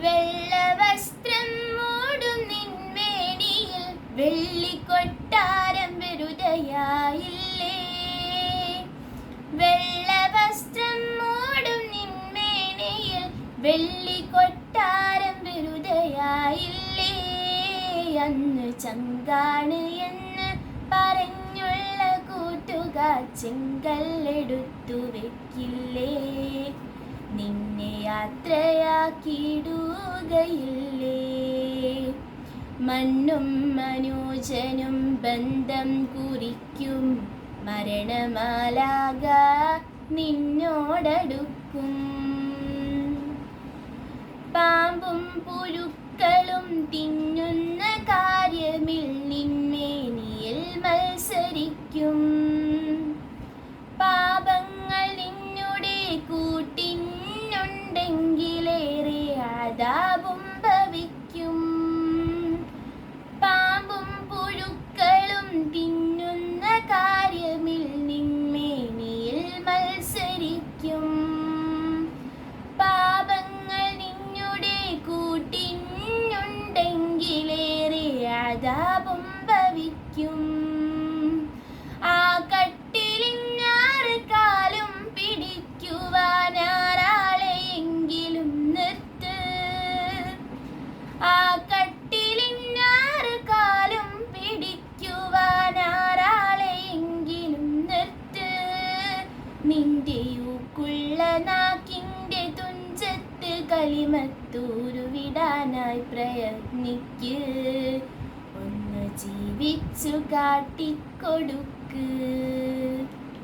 വെള്ളവസ്ത്രം മൂടും നിൻമേനിയിൽ വെള്ളിക്കൊട്ടാരം വെറുതെയായില്ലേ. വെള്ളവസ്ത്രം മൂടും നിൻമേനിയിൽ വെള്ളിക്കൊട്ടാരം വെറുതെയായില്ലേ. അന്ന് ചങ്കാണ് എന്ന് പറഞ്ഞുള്ള കൂട്ടുകാർ ചെങ്കല്ലെടുത്തു വെക്കില്ലേ. നിന്നെ യാത്രയാക്കിയിടുകയില്ലേ. മണ്ണും മനോജനും ബന്ധം കുറിക്കും മരണമാലാക നിന്നോടടുക്കും. പാമ്പും പുഴുക്കളും തിന്നുന്ന കാര്യമിൽ നിന്മേനിയിൽ മത്സരിക്കും. പാപങ്ങൾ നിന്നുടെ കൂട്ടിനുണ്ടെങ്കിലേറെ ആദാബും ഭവിക്കും. പാമ്പും പുഴുക്കളും തിന്നുന്ന കാര്യമിൽ നിന്മേനിയിൽ മത്സരിക്കും. പാപങ്ങൾ നിന്നുടെ കൂട്ടിനുണ്ടെങ്കിലേറെ ആദാബും ഭവിക്കും. ആ കട്ടിലിനാറ് കാലും പിടിക്കുവാനാരാളെയെങ്കിലും നിർത്ത്. ആ കട്ടിലിനാറ് കാലും പിടിക്കുവാനാരാളെയെങ്കിലും നിർത്ത്. നിന്റെ യൂക്കുള്ള നാക്കിൻ്റെ തുഞ്ചത്ത് കലിമത്തൂരുവിടാനായി പ്രയത്നിക്ക്. ഒന്ന് ജീവിച്ചു കാട്ടിക്കൊടുക്ക്.